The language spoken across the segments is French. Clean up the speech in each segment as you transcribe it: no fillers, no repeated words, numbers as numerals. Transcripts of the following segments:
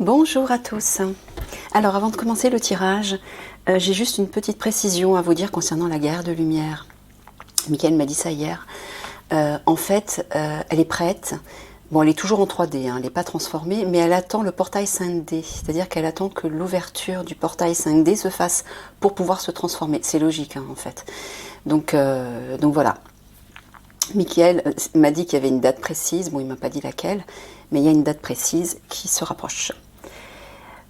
Bonjour à tous. Alors avant de commencer le tirage, j'ai juste une petite précision à vous dire concernant la guerre de lumière. Mickaël m'a dit ça hier. En fait, elle est prête. Bon, elle est toujours en 3D, hein, elle n'est pas transformée, mais elle attend le portail 5D. C'est-à-dire qu'elle attend que l'ouverture du portail 5D se fasse pour pouvoir se transformer. C'est logique, hein, en fait. Donc voilà. Mickaël m'a dit qu'il y avait une date précise. Bon, il ne m'a pas dit laquelle, mais il y a une date précise qui se rapproche.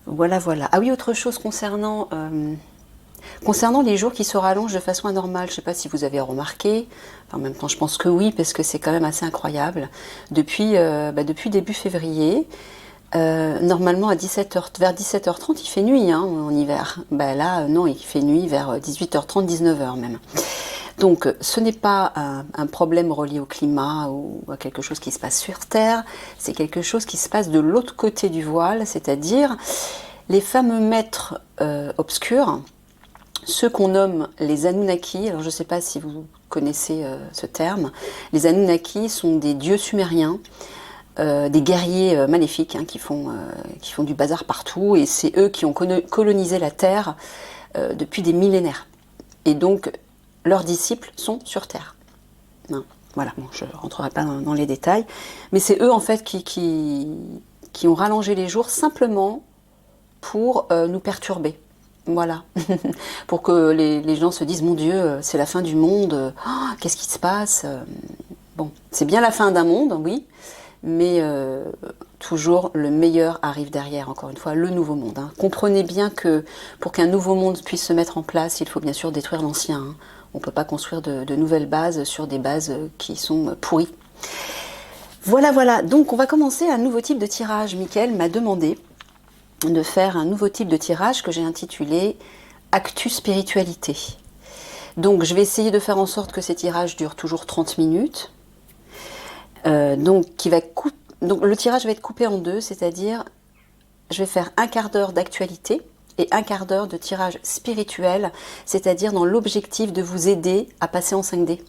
Voilà, voilà. Ah oui, autre chose concernant les jours qui se rallongent de façon anormale. Je ne sais pas si vous avez remarqué. Enfin, en même temps, je pense que oui, parce que c'est quand même assez incroyable. Depuis début février, normalement vers 17h30, il fait nuit hein, en hiver. Là, non, il fait nuit vers 18h30, 19h même. Donc, ce n'est pas un problème relié au climat ou à quelque chose qui se passe sur Terre, c'est quelque chose qui se passe de l'autre côté du voile, c'est-à-dire les fameux maîtres obscurs, ceux qu'on nomme les Anunnaki. Alors, je ne sais pas si vous connaissez ce terme. Les Anunnaki sont des dieux sumériens, des guerriers maléfiques qui font du bazar partout, et c'est eux qui ont colonisé la Terre depuis des millénaires. Et donc, leurs disciples sont sur Terre. Non, voilà, bon, je ne rentrerai pas dans les détails, mais c'est eux en fait qui ont rallongé les jours simplement pour nous perturber. Voilà, pour que les gens se disent mon Dieu, c'est la fin du monde, qu'est-ce qui se passe? Bon, c'est bien la fin d'un monde, oui, mais toujours le meilleur arrive derrière, encore une fois, le nouveau monde. Hein. Comprenez bien que pour qu'un nouveau monde puisse se mettre en place, il faut bien sûr détruire l'ancien. Hein. On ne peut pas construire de nouvelles bases sur des bases qui sont pourries. Voilà, voilà. Donc, on va commencer un nouveau type de tirage. Mickaël m'a demandé de faire un nouveau type de tirage que j'ai intitulé Actu Spiritualité. Donc, je vais essayer de faire en sorte que ces tirages durent toujours 30 minutes. Donc, le tirage va être coupé en deux, c'est-à-dire, je vais faire un quart d'heure d'actualité et un quart d'heure de tirage spirituel, c'est-à-dire dans l'objectif de vous aider à passer en 5D,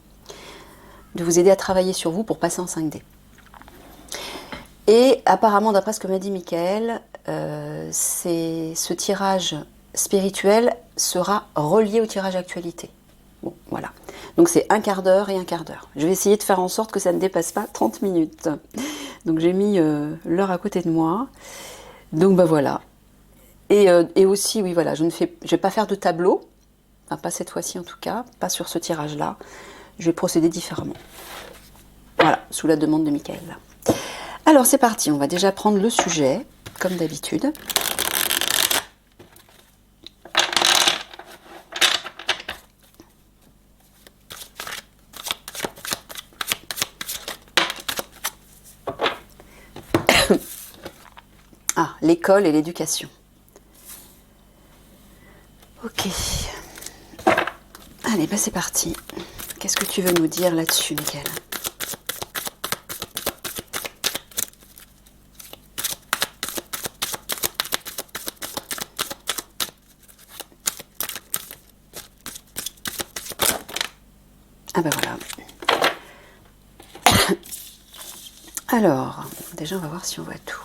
de vous aider à travailler sur vous pour passer en 5D. Et apparemment, d'après ce que m'a dit Mickaël, ce tirage spirituel sera relié au tirage actualité. Bon, voilà. Donc c'est un quart d'heure et un quart d'heure. Je vais essayer de faire en sorte que ça ne dépasse pas 30 minutes. Donc j'ai mis l'heure à côté de moi. Donc voilà. Et aussi, oui, voilà, je vais pas faire de tableau, enfin, pas cette fois-ci en tout cas, pas sur ce tirage-là. Je vais procéder différemment. Voilà, sous la demande de Mickaël. Alors c'est parti, on va déjà prendre le sujet, comme d'habitude. Ah, l'école et l'éducation. Ok. Allez, c'est parti. Qu'est-ce que tu veux nous dire là-dessus, Mickaël? Ah voilà. Alors, déjà on va voir si on voit tout.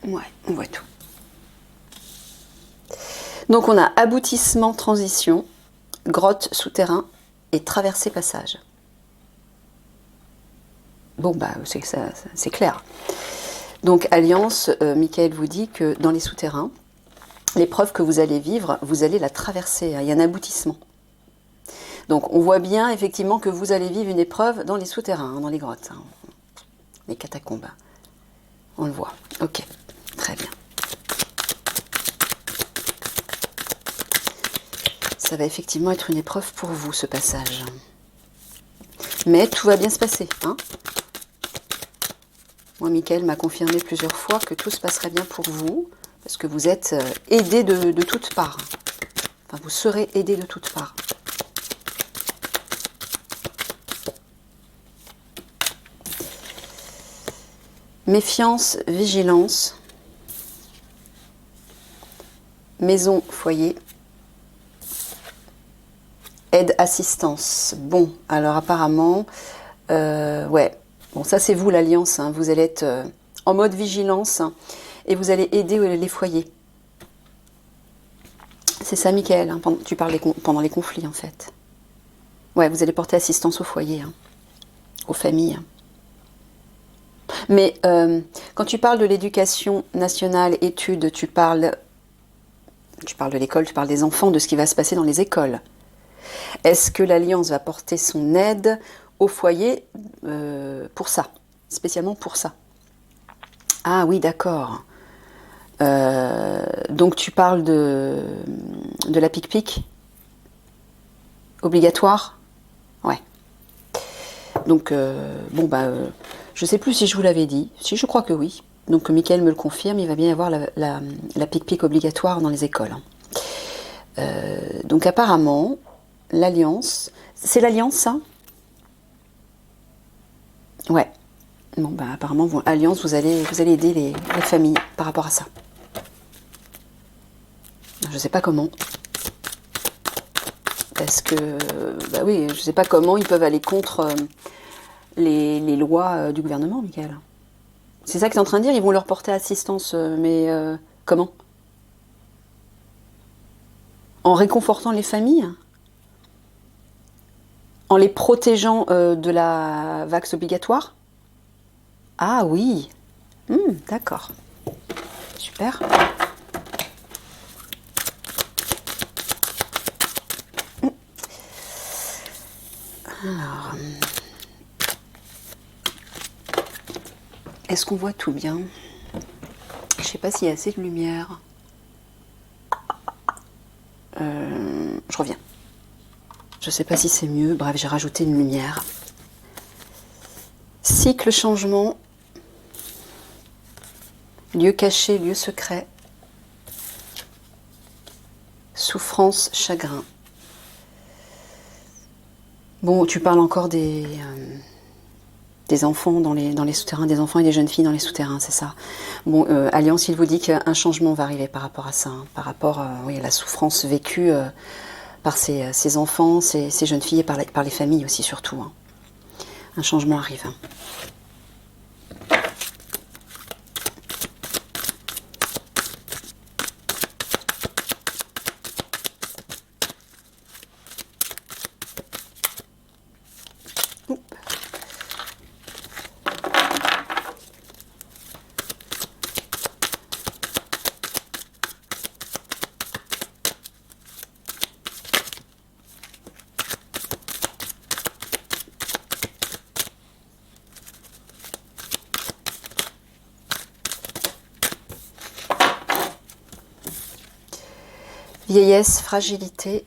Ouais, on voit tout. Donc on a aboutissement, transition, grotte, souterrain et traversée, passage. Bon, c'est clair. Donc alliance, Mickaël vous dit que dans les souterrains, l'épreuve que vous allez vivre, vous allez la traverser. Il y a un aboutissement. Donc on voit bien effectivement que vous allez vivre une épreuve dans les souterrains, dans les grottes, les catacombes. On le voit. Ok, très bien. Ça va effectivement être une épreuve pour vous, ce passage. Mais tout va bien se passer. Hein. Moi, Mickaël m'a confirmé plusieurs fois que tout se passerait bien pour vous, parce que vous êtes aidé de toutes parts. Enfin, vous serez aidé de toutes parts. Méfiance, vigilance. Maison, foyer. Aide, assistance. Bon, alors apparemment, ouais. Bon, ça c'est vous l'alliance. Hein. Vous allez être en mode vigilance et vous allez aider les foyers. C'est ça, Michael, hein, tu parles pendant les conflits, en fait. Ouais, vous allez porter assistance aux foyers, hein, aux familles. Mais quand tu parles de l'éducation nationale, études, tu parles de l'école, tu parles des enfants, de ce qui va se passer dans les écoles. Est-ce que l'Alliance va porter son aide aux foyers pour ça, spécialement pour ça? Ah oui, d'accord. Donc tu parles de la pique-pique obligatoire? Ouais. Donc, je ne sais plus si je vous l'avais dit. Si, je crois que oui. Donc, Mickaël me le confirme, il va bien y avoir la pique-pique obligatoire dans les écoles. Donc, apparemment, l'Alliance... C'est l'Alliance, ça? Ouais. Bon, apparemment, Alliance, vous allez aider les familles par rapport à ça. Je ne sais pas comment. Parce que, oui, je ne sais pas comment ils peuvent aller contre les lois du gouvernement, Mickaël. C'est ça que tu es en train de dire? Ils vont leur porter assistance, mais comment? En réconfortant les familles? En les protégeant de la vax obligatoire? Ah oui, d'accord. Super. Alors, est-ce qu'on voit tout bien? Je ne sais pas s'il y a assez de lumière. Je reviens. Je ne sais pas si c'est mieux. Bref, j'ai rajouté une lumière. Cycle changement. Lieu caché, lieu secret. Souffrance, chagrin. Bon, tu parles encore des enfants dans les souterrains, des enfants et des jeunes filles dans les souterrains, c'est ça. Bon, Alliance, il vous dit qu'un changement va arriver par rapport à ça, hein, par rapport à la souffrance vécue par ces enfants, ces jeunes filles et par les familles aussi, surtout. Hein. Un changement arrive. Hein. Vieillesse, fragilité,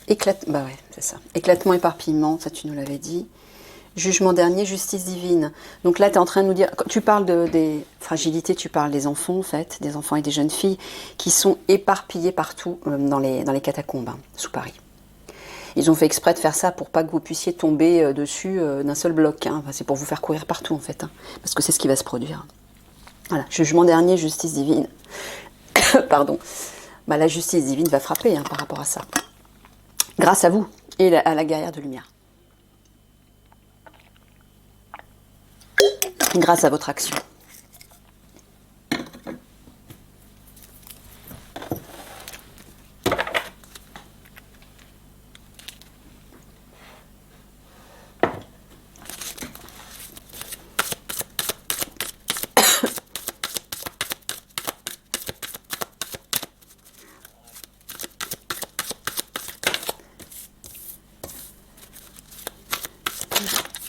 c'est ça. Éclatement, éparpillement, ça tu nous l'avais dit. Jugement dernier, justice divine. Donc là, tu es en train de nous dire, quand tu parles des fragilités, tu parles des enfants, en fait, des enfants et des jeunes filles qui sont éparpillés partout dans les catacombes, hein, sous Paris. Ils ont fait exprès de faire ça pour pas que vous puissiez tomber dessus d'un seul bloc. Hein. Enfin, c'est pour vous faire courir partout, en fait, hein, parce que c'est ce qui va se produire. Voilà, jugement dernier, justice divine. Pardon. La justice divine va frapper par rapport à ça. Grâce à vous et à la guerrière de lumière. Grâce à votre action.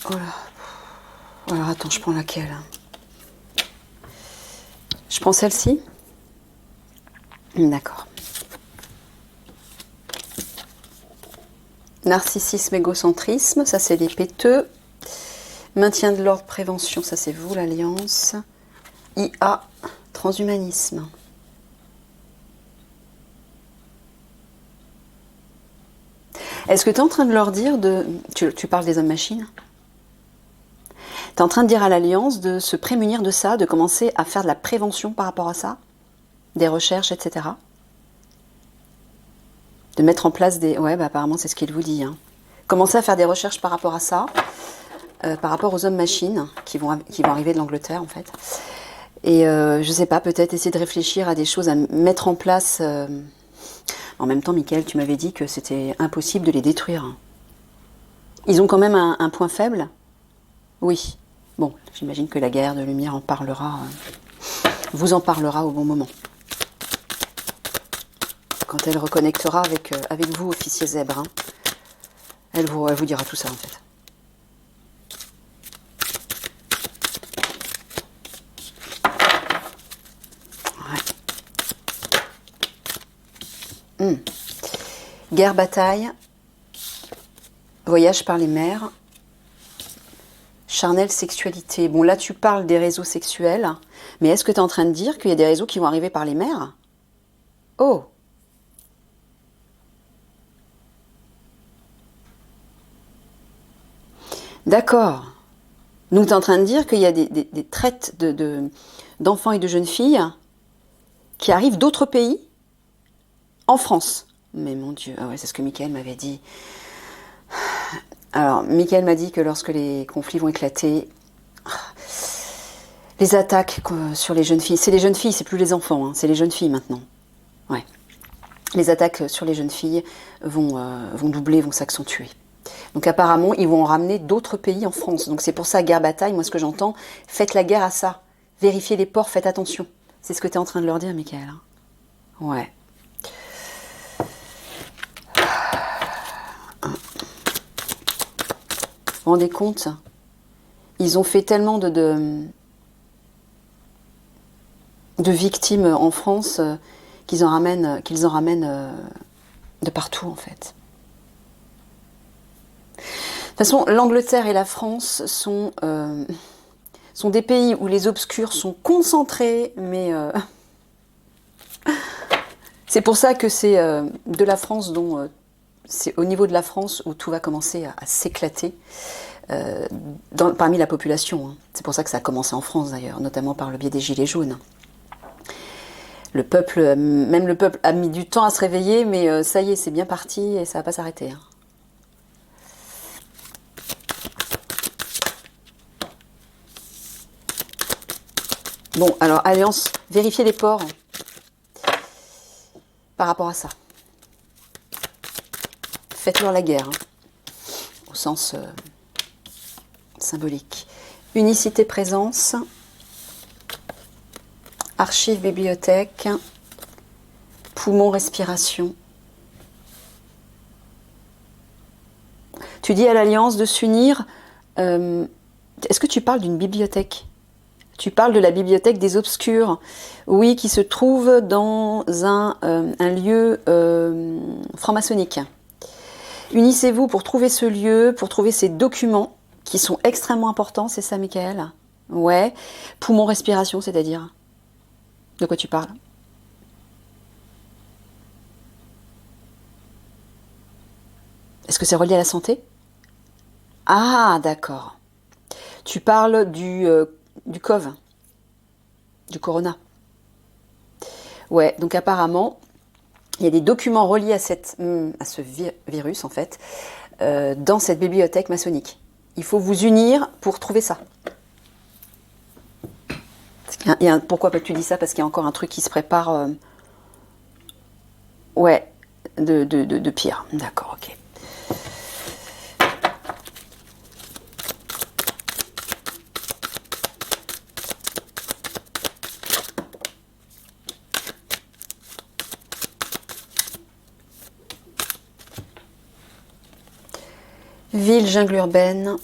Voilà. Alors attends, je prends laquelle? Je prends celle-ci? D'accord. Narcissisme, égocentrisme, ça c'est les péteux. Maintien de l'ordre, prévention, ça c'est vous, l'Alliance. IA, transhumanisme. Est-ce que tu es en train de leur dire tu parles des hommes-machines? Tu es en train de dire à l'Alliance de se prémunir de ça, de commencer à faire de la prévention par rapport à ça, des recherches, etc. De mettre en place des... Ouais, apparemment, c'est ce qu'il vous dit. Hein. Commencez à faire des recherches par rapport à ça. par rapport aux hommes machines qui vont arriver de l'Angleterre en fait. Et je sais pas, peut-être essayer de réfléchir à des choses à mettre en place. En même temps, Michael, tu m'avais dit que c'était impossible de les détruire. Ils ont quand même un point faible. Oui. Bon, j'imagine que la guerre de lumière en parlera, vous en parlera au bon moment. Quand elle reconnectera avec vous, officier zèbre. Hein. Elle vous dira tout ça en fait. Guerre, bataille, voyage par les mers, charnelle, sexualité. Bon, là, tu parles des réseaux sexuels, mais est-ce que tu es en train de dire qu'il y a des réseaux qui vont arriver par les mers? Oh! D'accord. Donc, tu es en train de dire qu'il y a des traites d'enfants et de jeunes filles qui arrivent d'autres pays en France. Mais mon Dieu, ah ouais, c'est ce que Michael m'avait dit. Alors, Michael m'a dit que lorsque les conflits vont éclater, les attaques sur les jeunes filles, c'est les jeunes filles, c'est plus les enfants, hein, c'est les jeunes filles maintenant. Ouais. Les attaques sur les jeunes filles vont doubler, vont s'accentuer. Donc apparemment, ils vont en ramener d'autres pays en France. Donc c'est pour ça, guerre, bataille, moi ce que j'entends, faites la guerre à ça. Vérifiez les ports, faites attention. C'est ce que tu es en train de leur dire, Michael. Hein. Ouais. Vous vous rendez compte? Ils ont fait tellement de victimes en France qu'ils en ramènent de partout en fait. De toute façon, l'Angleterre et la France sont des pays où les obscurs sont concentrés, mais c'est pour ça que c'est de la France dont c'est au niveau de la France où tout va commencer à s'éclater parmi la population. Hein. C'est pour ça que ça a commencé en France d'ailleurs, notamment par le biais des Gilets jaunes. Le peuple, même le peuple a mis du temps à se réveiller, mais ça y est, c'est bien parti et ça va pas s'arrêter. Hein. Bon, alors Alliance, vérifiez les ports par rapport à ça. Faites-leur la guerre, hein, au sens symbolique. Unicité, présence, archives, bibliothèque, poumon, respiration. Tu dis à l'Alliance de s'unir. Est-ce que tu parles d'une bibliothèque? Tu parles de la bibliothèque des obscurs, oui, qui se trouve dans un lieu franc-maçonnique. Unissez-vous pour trouver ce lieu, pour trouver ces documents qui sont extrêmement importants, c'est ça, Michael? Ouais. Poumon, respiration, c'est-à-dire? De quoi tu parles? Est-ce que c'est relié à la santé? Ah, d'accord. Tu parles du COV, du corona. Ouais, donc apparemment, il y a des documents reliés à ce virus, en fait, dans cette bibliothèque maçonnique. Il faut vous unir pour trouver ça. Pourquoi tu dis ça? Parce qu'il y a encore un truc qui se prépare. Ouais, de pire. D'accord, ok. Ville, jungle urbaine,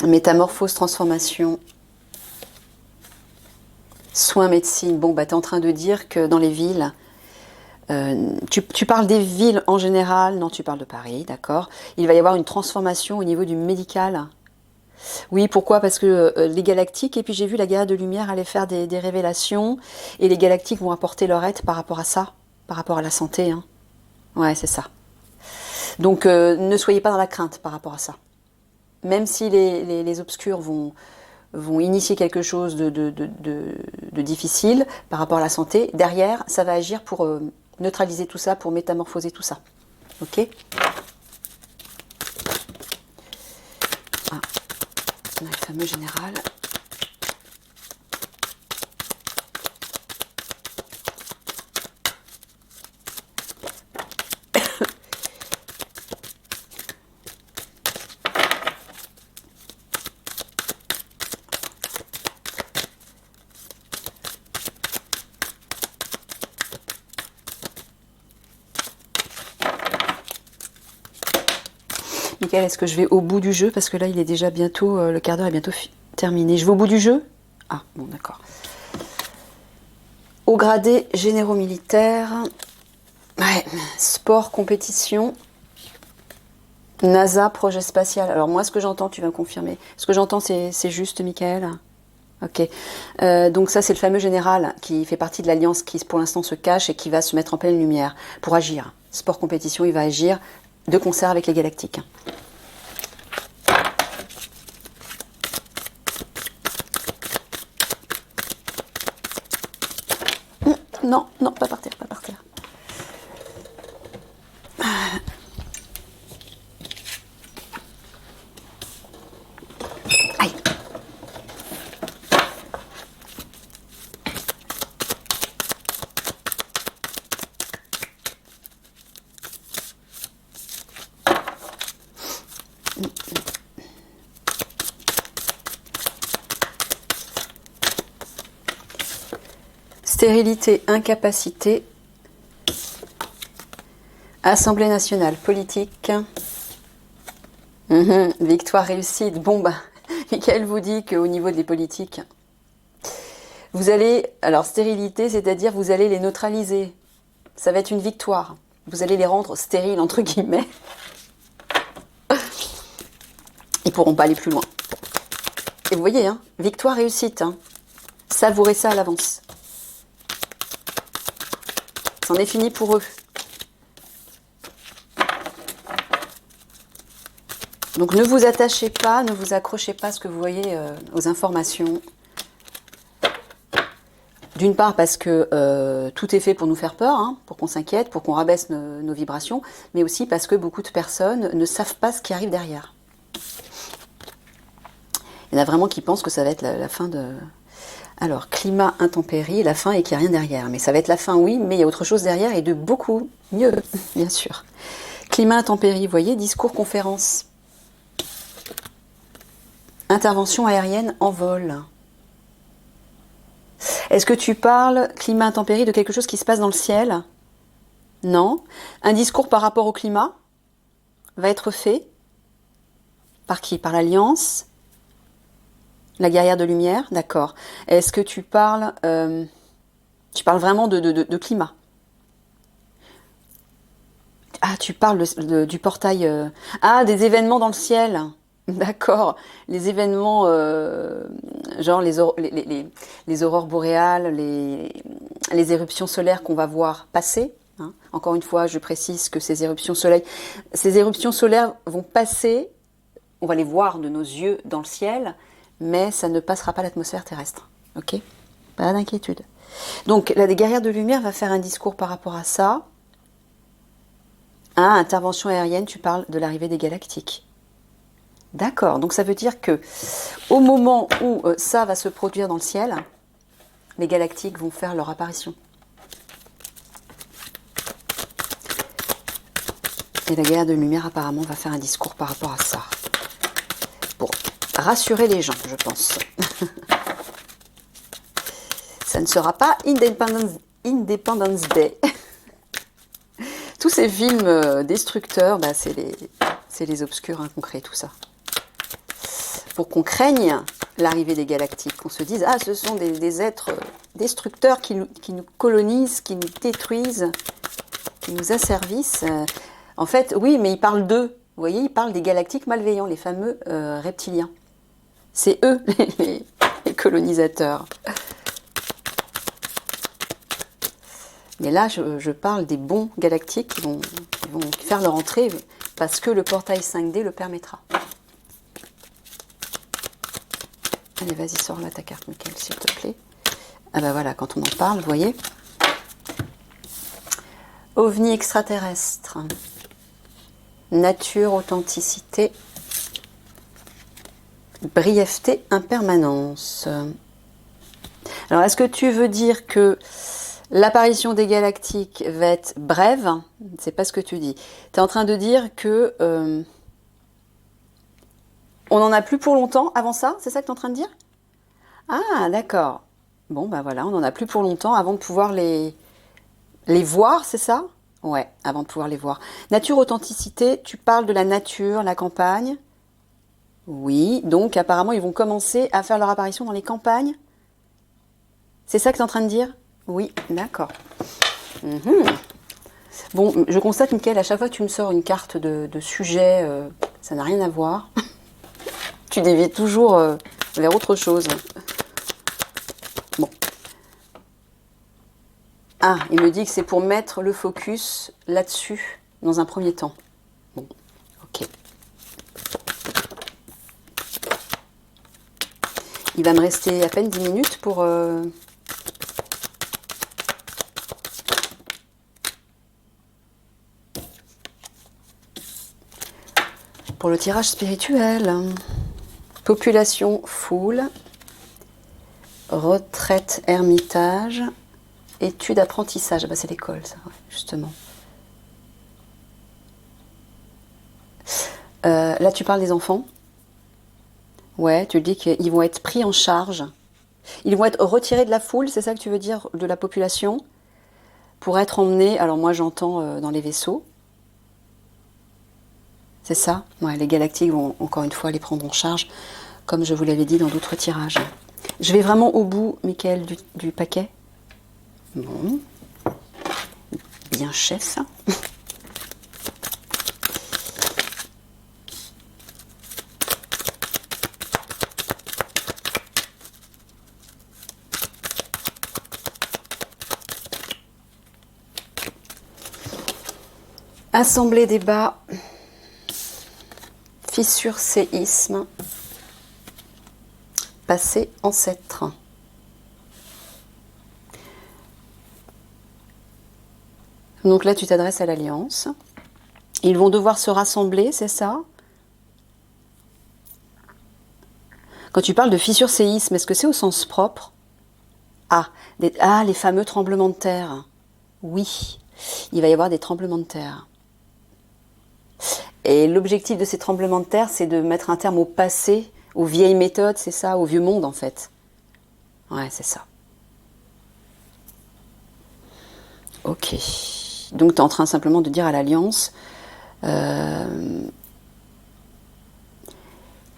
métamorphose, transformation, soins, médecine. Bon, bah, tu es en train de dire que dans les villes, tu parles des villes en général, non, tu parles de Paris, d'accord. Il va y avoir une transformation au niveau du médical. Oui, pourquoi? Parce que les galactiques, et puis j'ai vu la guerre de lumière aller faire des révélations, et les galactiques vont apporter leur aide par rapport à ça, par rapport à la santé. Hein. Ouais, c'est ça. Donc ne soyez pas dans la crainte par rapport à ça. Même si les obscurs vont initier quelque chose de difficile par rapport à la santé, derrière, ça va agir pour neutraliser tout ça, pour métamorphoser tout ça. Ok? Ah, fameux général. Michael, est-ce que je vais au bout du jeu? Parce que là, il est déjà bientôt, le quart d'heure est bientôt terminé. Je vais au bout du jeu? Ah, bon, d'accord. Au gradé généraux militaires. Ouais, sport, compétition. NASA, projet spatial. Alors moi, ce que j'entends, tu vas me confirmer. Ce que j'entends, c'est juste, Michael? Ok. Donc ça, c'est le fameux général qui fait partie de l'Alliance qui, pour l'instant, se cache et qui va se mettre en pleine lumière pour agir. Sport, compétition, il va agir de concert avec les galactiques. Non, non, pas par terre, pas par terre. Aïe. Stérilité, incapacité. Assemblée nationale, politique. Victoire, réussite. Bon, bah, Michael vous dit qu'au niveau des politiques, vous allez, alors stérilité, c'est-à-dire vous allez les neutraliser. Ça va être une victoire. Vous allez les rendre stériles, entre guillemets. Ils pourront pas aller plus loin. Et vous voyez, hein, victoire, réussite. Hein. Savourez ça à l'avance. C'en est fini pour eux. Donc ne vous attachez pas, ne vous accrochez pas à ce que vous voyez aux informations. D'une part parce que tout est fait pour nous faire peur, hein, pour qu'on s'inquiète, pour qu'on rabaisse nos vibrations, mais aussi parce que beaucoup de personnes ne savent pas ce qui arrive derrière. Il y en a vraiment qui pensent que ça va être la fin de... Alors, climat, intempérie, la fin et qu'il n'y a rien derrière. Mais ça va être la fin, oui, mais il y a autre chose derrière et de beaucoup mieux, bien sûr. Climat, intempérie, vous voyez, discours, conférence. Intervention aérienne en vol. Est-ce que tu parles, climat, intempérie, de quelque chose qui se passe dans le ciel? Non. Un discours par rapport au climat va être fait par qui? Par l'Alliance? La guerrière de lumière? D'accord. Est-ce que tu parles vraiment de climat? Ah, tu parles du portail... Ah, des événements dans le ciel. D'accord. Les événements, genre les aurores boréales, les éruptions solaires qu'on va voir passer. Hein. Encore une fois, je précise que ces éruptions solaires vont passer, on va les voir de nos yeux dans le ciel, mais ça ne passera pas l'atmosphère terrestre. Ok? Pas d'inquiétude. Donc, la guerrière de lumière va faire un discours par rapport à ça. Ah, intervention aérienne, tu parles de l'arrivée des galactiques. D'accord, donc ça veut dire que au moment où ça va se produire dans le ciel, les galactiques vont faire leur apparition. Et la guerre de lumière apparemment va faire un discours par rapport à ça. Pour rassurer les gens, je pense. Ça ne sera pas Independence Day. Tous ces films destructeurs, bah, c'est les obscurs inconcrets, tout ça. Pour qu'on craigne l'arrivée des galactiques, qu'on se dise « Ah, ce sont des êtres destructeurs qui nous colonisent, qui nous détruisent, qui nous asservissent. » En fait, oui, mais ils parlent d'eux. Vous voyez, ils parlent des galactiques malveillants, les fameux reptiliens. C'est eux, les colonisateurs. Mais là, je parle des bons galactiques qui vont faire leur entrée parce que le portail 5D le permettra. Allez, vas-y, sors-la ta carte, Michael, s'il te plaît. Ah bah voilà, quand on en parle, vous voyez. OVNI extraterrestre. Nature, authenticité. brièveté, impermanence. Alors, est-ce que tu veux dire que l'apparition des galactiques va être brève? C'est pas ce que tu dis. Tu es en train de dire que on n'en a plus pour longtemps avant ça? C'est ça que tu es en train de dire? Ah, d'accord. Bon, ben voilà, on n'en a plus pour longtemps avant de pouvoir les voir, c'est ça? Ouais, avant de pouvoir les voir. Nature, authenticité, tu parles de la nature, la campagne? Oui, donc apparemment ils vont commencer à faire leur apparition dans les campagnes? C'est ça que tu es en train de dire? Oui, d'accord. Mhm. Bon, je constate, Mickaël, à chaque fois que tu me sors une carte de sujet, ça n'a rien à voir. Tu dévies toujours vers autre chose. Bon. Ah, il me dit que c'est pour mettre le focus là-dessus, dans un premier temps. Bon, ok. Il va me rester à peine 10 minutes pour... pour le tirage spirituel. Population full. Retraite ermitage. Études apprentissage. Bah, c'est l'école, ça, ouais, justement. Là, tu parles des enfants. Ouais, tu dis qu'ils vont être pris en charge. Ils vont être retirés de la foule, c'est ça que tu veux dire, de la population, pour être emmenés, alors moi j'entends dans les vaisseaux. C'est ça? Ouais, les galactiques vont encore une fois les prendre en charge, comme je vous l'avais dit dans d'autres tirages. Je vais vraiment au bout, Mickaël, du paquet. Bon. Bien chef, ça. Assemblée débat, fissure, séisme, passé, ancêtre. Donc là, tu t'adresses à l'Alliance. Ils vont devoir se rassembler, c'est ça? Quand tu parles de fissure, séisme, est-ce que c'est au sens propre? Ah, les fameux tremblements de terre. Oui, il va y avoir des tremblements de terre. Et l'objectif de ces tremblements de terre, c'est de mettre un terme au passé, aux vieilles méthodes, c'est ça, au vieux monde en fait. Ouais, c'est ça. Ok. Donc tu es en train simplement de dire à l'Alliance,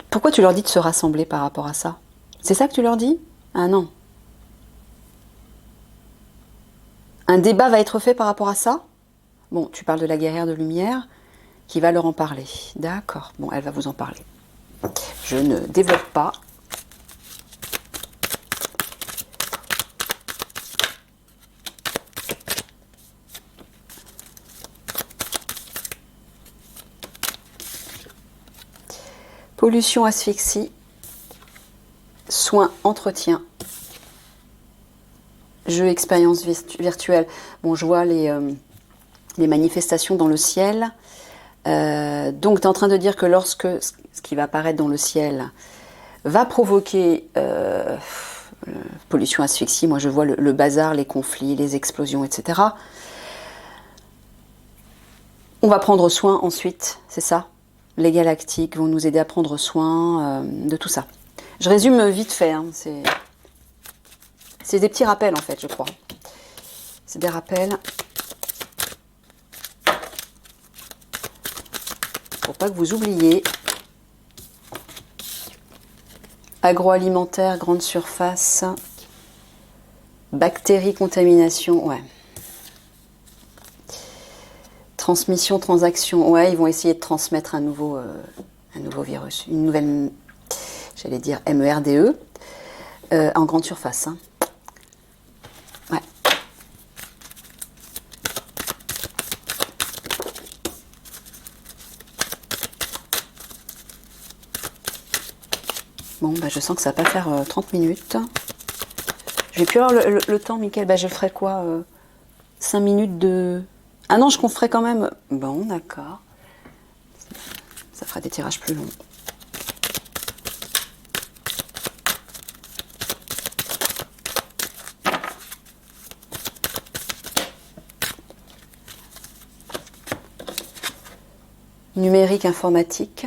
pourquoi tu leur dis de se rassembler par rapport à ça? C'est ça que tu leur dis? Ah non. Un débat va être fait par rapport à ça? Bon, tu parles de la guerrière de lumière qui va leur en parler. D'accord. Bon, elle va vous en parler. Je ne développe pas. Pollution, asphyxie, soins, entretien, jeux, expériences virtuelles. Bon, je vois les manifestations dans le ciel. Donc, tu es en train de dire que lorsque ce qui va apparaître dans le ciel va provoquer pollution, asphyxie, moi je vois le bazar, les conflits, les explosions, etc. On va prendre soin ensuite, c'est ça? Les galactiques vont nous aider à prendre soin de tout ça. Je résume vite fait, hein, c'est des petits rappels en fait, je crois. C'est des rappels. Pour pas que vous oubliez. Agroalimentaire, grande surface. Bactéries, contamination, ouais. Transmission, transaction, ouais, ils vont essayer de transmettre un nouveau virus, une nouvelle, j'allais dire MERDE, en grande surface. Hein. Ouais. Bon, bah, je sens que ça va pas faire 30 minutes. Je vais plus avoir le temps, Mickaël. Bah, je ferai quoi 5 minutes de... Ah non, je ferai quand même... Bon, d'accord. Ça fera des tirages plus longs. numérique, informatique,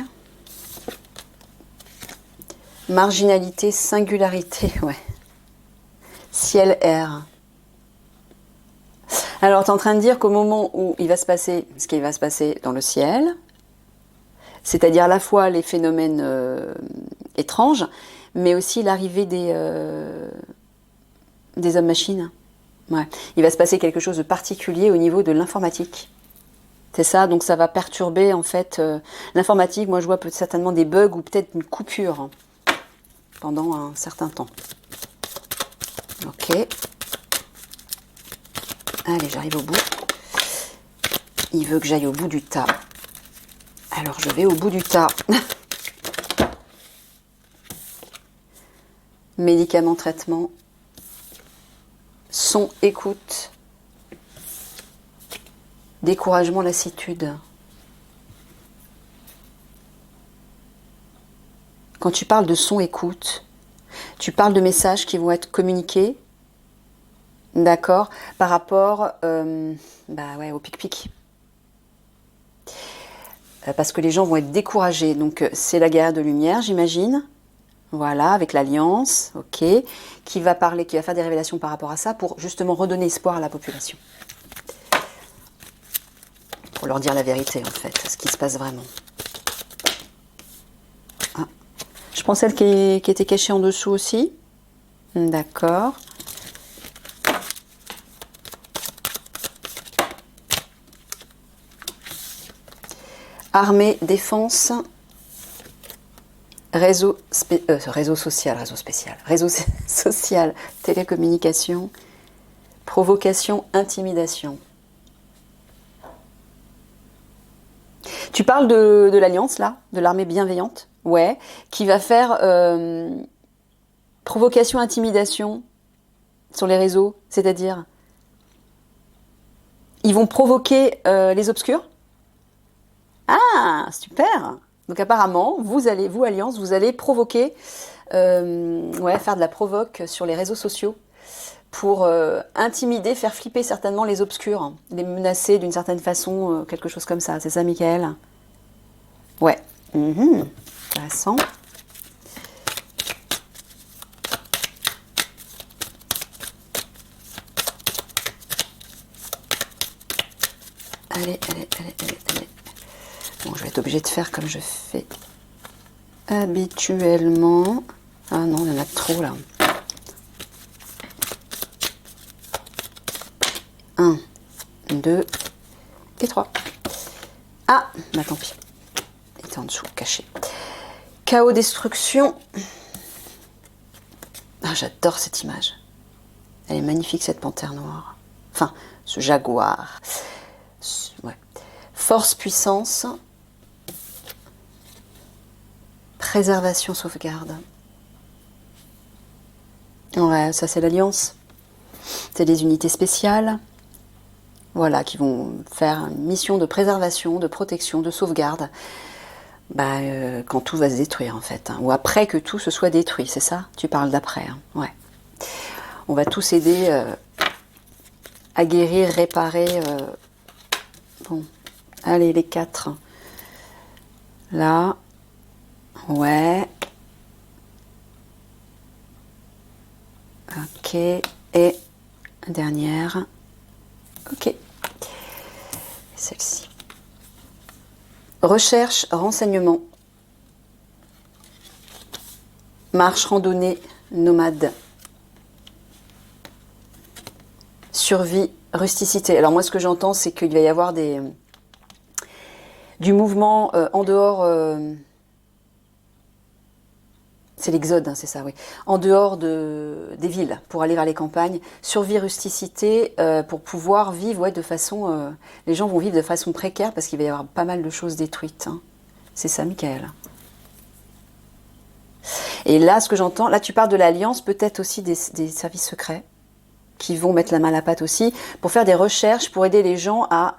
marginalité, singularité, ouais. Ciel, air. Alors, tu es en train de dire qu'au moment où il va se passer ce qui va se passer dans le ciel, c'est-à-dire à la fois les phénomènes étranges, mais aussi l'arrivée des hommes-machines. Ouais. Il va se passer quelque chose de particulier au niveau de l'informatique. C'est ça, donc ça va perturber en fait l'informatique. Moi je vois certainement des bugs ou peut-être une coupure pendant un certain temps. Ok. Allez, j'arrive au bout. Il veut que j'aille au bout du tas. Alors je vais au bout du tas. Médicaments, traitements, son, écoute, découragement, lassitude. Quand tu parles de son, écoute, tu parles de messages qui vont être communiqués, d'accord, par rapport au pic-pic. Parce que les gens vont être découragés. Donc c'est la guerre de lumière, j'imagine. Voilà, avec l'Alliance, ok, qui va faire des révélations par rapport à ça pour justement redonner espoir à la population. Pour leur dire la vérité, en fait, ce qui se passe vraiment. Ah. Je prends celle qui était cachée en dessous aussi. D'accord. Armée, défense, réseau social, télécommunication, provocation, intimidation. Tu parles de l'Alliance, là, de l'armée bienveillante, ouais, qui va faire provocation, intimidation sur les réseaux, c'est-à-dire, ils vont provoquer les obscurs. Ah, super. Donc apparemment, vous, Alliance, vous allez provoquer, faire de la provoque sur les réseaux sociaux pour intimider, faire flipper certainement les obscurs, les menacer d'une certaine façon, quelque chose comme ça. C'est ça, Michael? Ouais. Intéressant. Allez. Bon, je vais être obligée de faire comme je fais habituellement. Ah non, il y en a trop là. 1, 2 et 3. Ah, bah tant pis. Il était en dessous, caché. Chaos, destruction. Ah, j'adore cette image. Elle est magnifique, cette panthère noire. Enfin, ce jaguar. Ouais. Force, puissance. Préservation, sauvegarde. Ouais, ça c'est l'Alliance. C'est des unités spéciales. Voilà, qui vont faire une mission de préservation, de protection, de sauvegarde. Quand tout va se détruire en fait. Ou après que tout se soit détruit, c'est ça? Tu parles d'après, hein. Ouais. On va tous aider à guérir, réparer. Bon, allez les 4. Là. Ouais. Ok. Et dernière. Ok. Celle-ci. Recherche, renseignement. Marche, randonnée, nomade. Survie, rusticité. Alors moi ce que j'entends c'est qu'il va y avoir du mouvement en dehors... c'est l'exode, hein, c'est ça, oui. En dehors des villes, pour aller vers les campagnes. Survie, rusticité, pour pouvoir vivre de façon... les gens vont vivre de façon précaire parce qu'il va y avoir pas mal de choses détruites. Hein. C'est ça, Michael. Et là, ce que j'entends... Là, tu parles de l'Alliance, peut-être aussi des services secrets qui vont mettre la main à la pâte aussi, pour faire des recherches, pour aider les gens à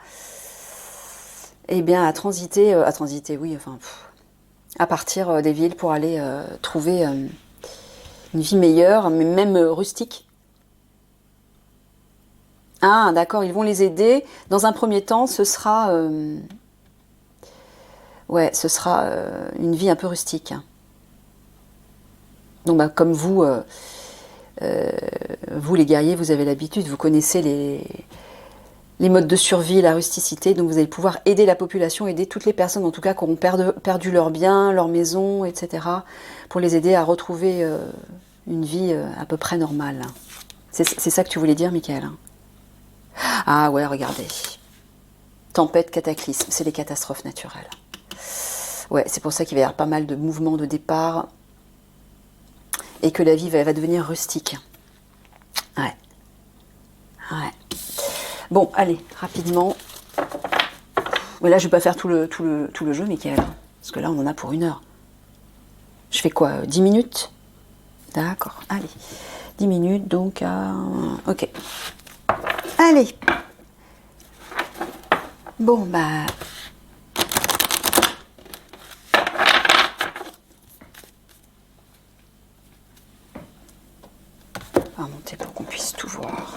transiter, oui, enfin... à partir des villes pour aller trouver une vie meilleure, mais même rustique. Ah, d'accord, ils vont les aider. Dans un premier temps, ce sera Ouais, ce sera une vie un peu rustique. Donc, bah, comme vous, vous les guerriers, vous avez l'habitude, vous connaissez les modes de survie, la rusticité, donc vous allez pouvoir aider la population, aider toutes les personnes en tout cas qui auront perdu leurs biens, leur maison, etc. pour les aider à retrouver une vie à peu près normale. C'est ça que tu voulais dire, Michael? Ah ouais, regardez. Tempête, cataclysme, c'est les catastrophes naturelles. Ouais, c'est pour ça qu'il va y avoir pas mal de mouvements de départ et que la vie va devenir rustique. Ouais. Ouais. Bon, allez, rapidement. Mais là, je vais pas faire tout le jeu, Michael. Parce que là, on en a pour 1 heure. Je fais quoi, 10 minutes? D'accord, allez. 10 minutes, donc à... Ok. Allez. Bon, bah... On va remonter pour qu'on puisse tout voir.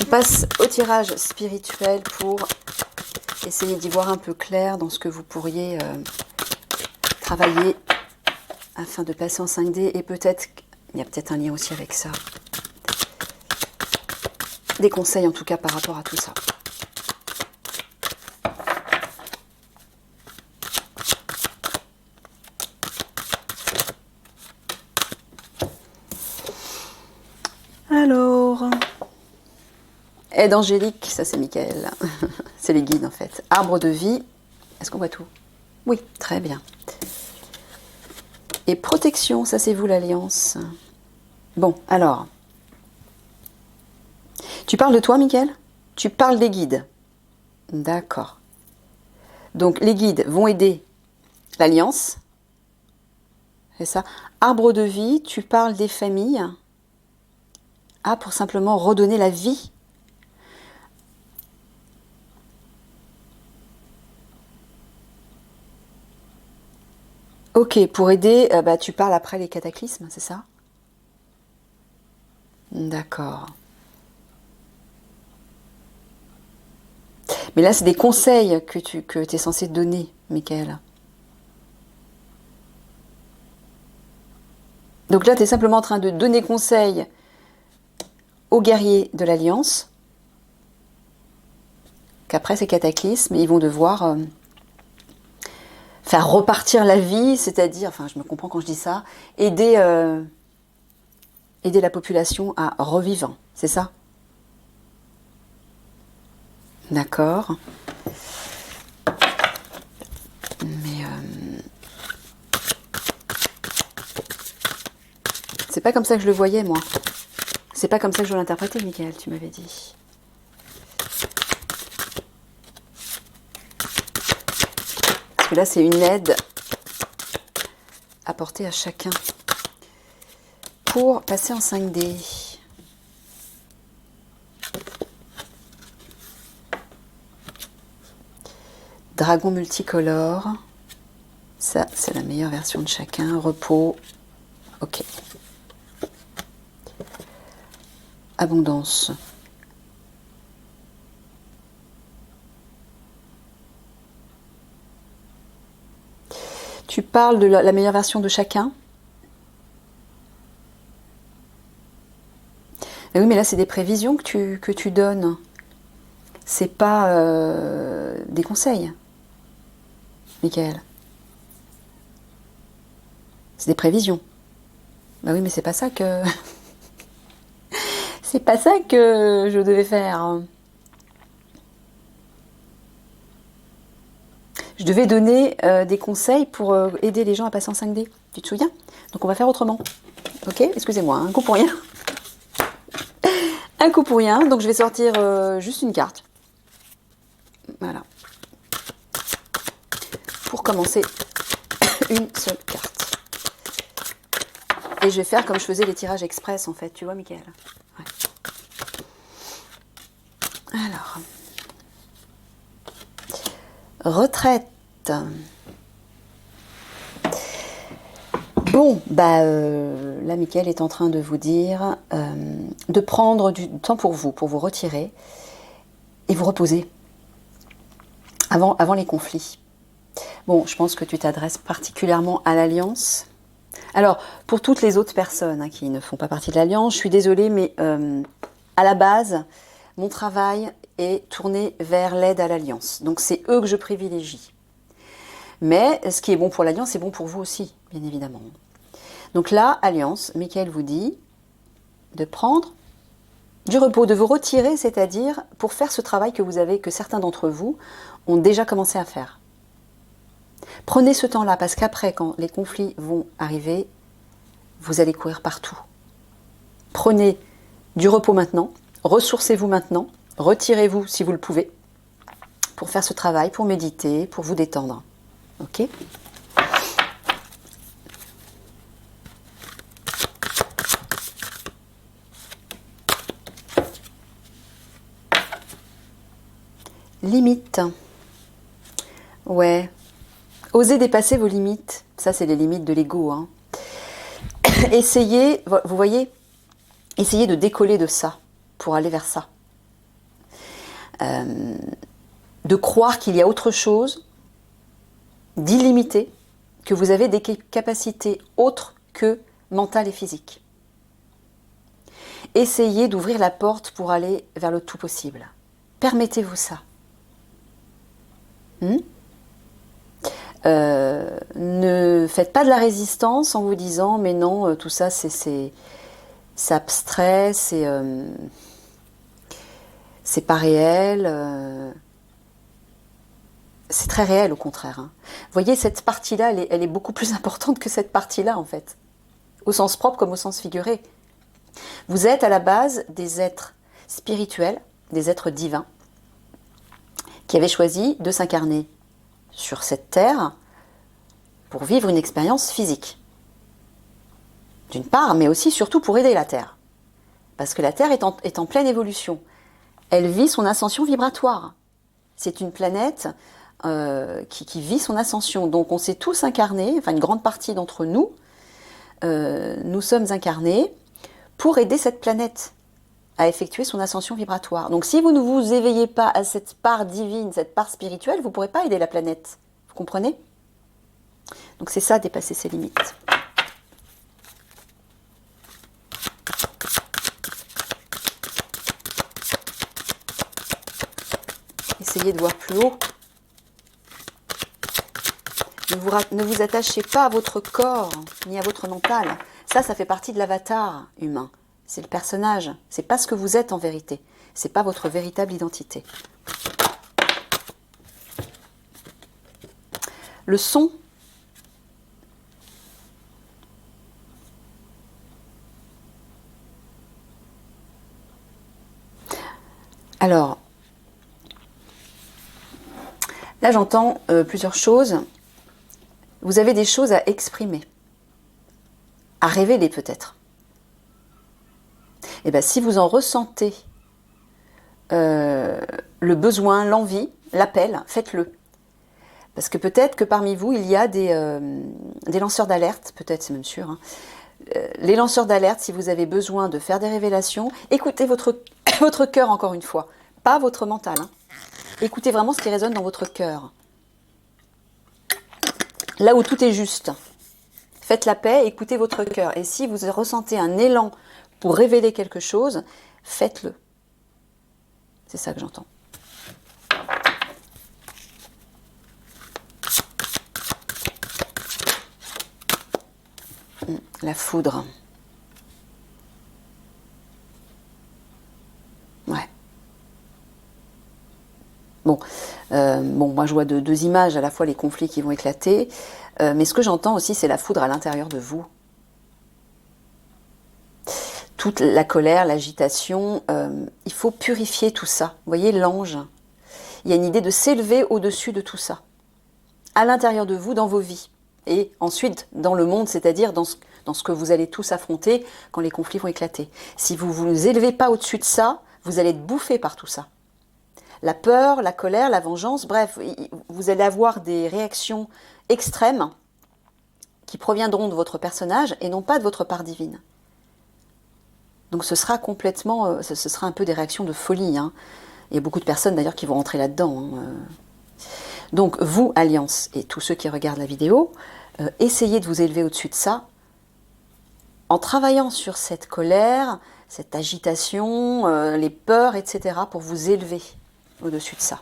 On passe au tirage spirituel pour essayer d'y voir un peu clair dans ce que vous pourriez travailler afin de passer en 5D. Et peut-être, il y a peut-être un lien aussi avec ça. Des conseils en tout cas par rapport à tout ça. Alors, aide angélique, ça c'est Michael. C'est les guides en fait. Arbre de vie, est-ce qu'on voit tout? Oui, très bien. Et protection, ça c'est vous l'alliance. Bon, alors. Tu parles de toi, Michael? Tu parles des guides. D'accord. Donc les guides vont aider l'alliance. C'est ça. Arbre de vie, tu parles des familles. Ah, pour simplement redonner la vie. Ok, pour aider, bah, tu parles après les cataclysmes, c'est ça? D'accord. Mais là, c'est des conseils que tu es censé donner, Michael. Donc là, tu es simplement en train de donner conseil aux guerriers de l'Alliance, qu'après ces cataclysmes, ils vont devoir faire repartir la vie, c'est-à-dire, enfin je me comprends quand je dis ça, aider la population à revivre, c'est ça? D'accord. Mais c'est pas comme ça que je le voyais, moi. C'est pas comme ça que je l'interprétais, Michael, tu m'avais dit. Parce que là, c'est une aide apportée à chacun pour passer en 5D. Dragon multicolore. Ça, c'est la meilleure version de chacun. Repos. Ok. Abondance. Tu parles de la meilleure version de chacun? Mais oui, mais là, c'est des prévisions que tu donnes. C'est pas des conseils, Michael. C'est des prévisions. Bah oui, mais c'est pas ça que... c'est pas ça que je devais faire. Je devais donner des conseils pour aider les gens à passer en 5D. Tu te souviens? Donc on va faire autrement. Ok? Excusez-moi, un coup pour rien. Un coup pour rien. Donc je vais sortir juste une carte. Voilà. Pour commencer, une seule carte. Et je vais faire comme je faisais les tirages express en fait. Tu vois, Michael? Ouais. Alors. Retraite. Bon, bah là, Michael est en train de vous dire de prendre du temps pour vous retirer et vous reposer avant les conflits. Bon, je pense que tu t'adresses particulièrement à l'Alliance. Alors, pour toutes les autres personnes hein, qui ne font pas partie de l'Alliance, je suis désolée, mais à la base, mon travail est tourné vers l'aide à l'Alliance. Donc, c'est eux que je privilégie. Mais ce qui est bon pour l'Alliance, c'est bon pour vous aussi, bien évidemment. Donc là, Alliance, Michael vous dit de prendre du repos, de vous retirer, c'est-à-dire pour faire ce travail que certains d'entre vous ont déjà commencé à faire. Prenez ce temps-là, parce qu'après, quand les conflits vont arriver, vous allez courir partout. Prenez du repos maintenant, ressourcez-vous maintenant, retirez-vous si vous le pouvez, pour faire ce travail, pour méditer, pour vous détendre. Ok ? Limites. Ouais. Osez dépasser vos limites. Ça, c'est les limites de l'ego. Hein. Essayez, vous voyez, essayez de décoller de ça pour aller vers ça. De croire qu'il y a autre chose d'illimité, que vous avez des capacités autres que mentales et physiques. Essayez d'ouvrir la porte pour aller vers le tout possible. Permettez-vous ça. Ne faites pas de la résistance en vous disant mais non, tout ça c'est abstrait, c'est pas réel. C'est très réel au contraire. Hein. Vous voyez, cette partie-là, elle est beaucoup plus importante que cette partie-là en fait. Au sens propre comme au sens figuré. Vous êtes à la base des êtres spirituels, des êtres divins, qui avaient choisi de s'incarner sur cette terre pour vivre une expérience physique. D'une part, mais aussi surtout pour aider la Terre. Parce que la Terre est en pleine évolution. Elle vit son ascension vibratoire. C'est une planète qui vit son ascension. Donc on s'est tous incarnés, enfin une grande partie d'entre nous, nous sommes incarnés pour aider cette planète à effectuer son ascension vibratoire. Donc si vous ne vous éveillez pas à cette part divine, cette part spirituelle, vous ne pourrez pas aider la planète. Vous comprenez ? Donc c'est ça, dépasser ses limites. Essayez de voir plus haut. Ne vous attachez pas à votre corps, ni à votre mental. Ça fait partie de l'avatar humain. C'est le personnage. C'est pas ce que vous êtes en vérité. C'est pas votre véritable identité. Le son. Alors, là j'entends plusieurs choses. Vous avez des choses à exprimer, à révéler peut-être. Et bien si vous en ressentez le besoin, l'envie, l'appel, faites-le. Parce que peut-être que parmi vous, il y a des lanceurs d'alerte, peut-être c'est même sûr. Hein. Les lanceurs d'alerte, si vous avez besoin de faire des révélations, écoutez votre cœur encore une fois, pas votre mental. Hein. Écoutez vraiment ce qui résonne dans votre cœur. Là où tout est juste. Faites la paix, écoutez votre cœur. Et si vous ressentez un élan pour révéler quelque chose, faites-le. C'est ça que j'entends. La foudre. Ouais. Bon, moi je vois deux images, à la fois les conflits qui vont éclater, mais ce que j'entends aussi, c'est la foudre à l'intérieur de vous. Toute la colère, l'agitation, il faut purifier tout ça. Vous voyez, l'ange, il y a une idée de s'élever au-dessus de tout ça, à l'intérieur de vous, dans vos vies, et ensuite dans le monde, c'est-à-dire dans ce que vous allez tous affronter quand les conflits vont éclater. Si vous ne vous élevez pas au-dessus de ça, vous allez être bouffé par tout ça. La peur, la colère, la vengeance, bref, vous allez avoir des réactions extrêmes qui proviendront de votre personnage et non pas de votre part divine. Donc ce sera complètement, ce sera un peu des réactions de folie, hein. Il y a beaucoup de personnes d'ailleurs qui vont rentrer là-dedans, hein. Donc vous, Alliance, et tous ceux qui regardent la vidéo, essayez de vous élever au-dessus de ça, en travaillant sur cette colère, cette agitation, les peurs, etc., pour vous élever au-dessus de ça.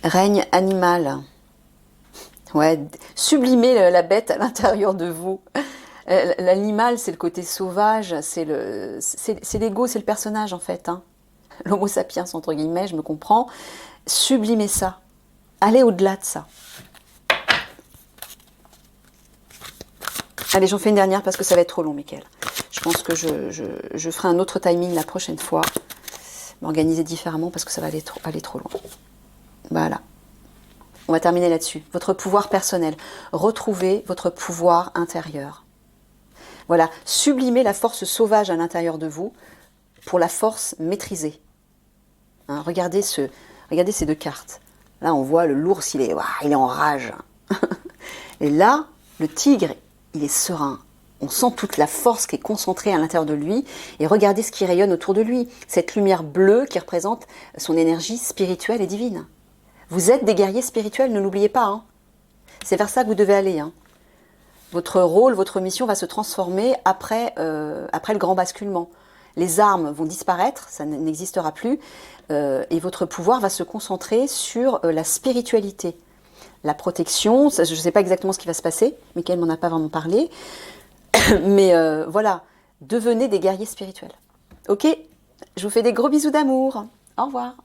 Règne animal. Ouais, sublimez la bête à l'intérieur de vous. L'animal, c'est le côté sauvage, c'est l'ego, c'est le personnage en fait, hein. L'homo sapiens, entre guillemets, je me comprends. Sublimez ça. Allez au-delà de ça. Allez, j'en fais une dernière parce que ça va être trop long, Mickaël. Je pense que je ferai un autre timing la prochaine fois. M'organiser différemment parce que ça va aller trop loin. Voilà. On va terminer là-dessus. Votre pouvoir personnel. Retrouvez votre pouvoir intérieur. Voilà. Sublimez la force sauvage à l'intérieur de vous pour la force maîtrisée. Hein, regardez ces deux cartes. Là, on voit le l'ours, il est en rage. Et là, le tigre, il est serein. On sent toute la force qui est concentrée à l'intérieur de lui. Et regardez ce qui rayonne autour de lui. Cette lumière bleue qui représente son énergie spirituelle et divine. Vous êtes des guerriers spirituels, ne l'oubliez pas, hein. C'est vers ça que vous devez aller, hein. Votre rôle, votre mission va se transformer après le grand basculement. Les armes vont disparaître, ça n'existera plus, et votre pouvoir va se concentrer sur la spiritualité, la protection. Je ne sais pas exactement ce qui va se passer, Mickaël m'en a pas vraiment parlé, mais voilà, devenez des guerriers spirituels. Ok, je vous fais des gros bisous d'amour. Au revoir.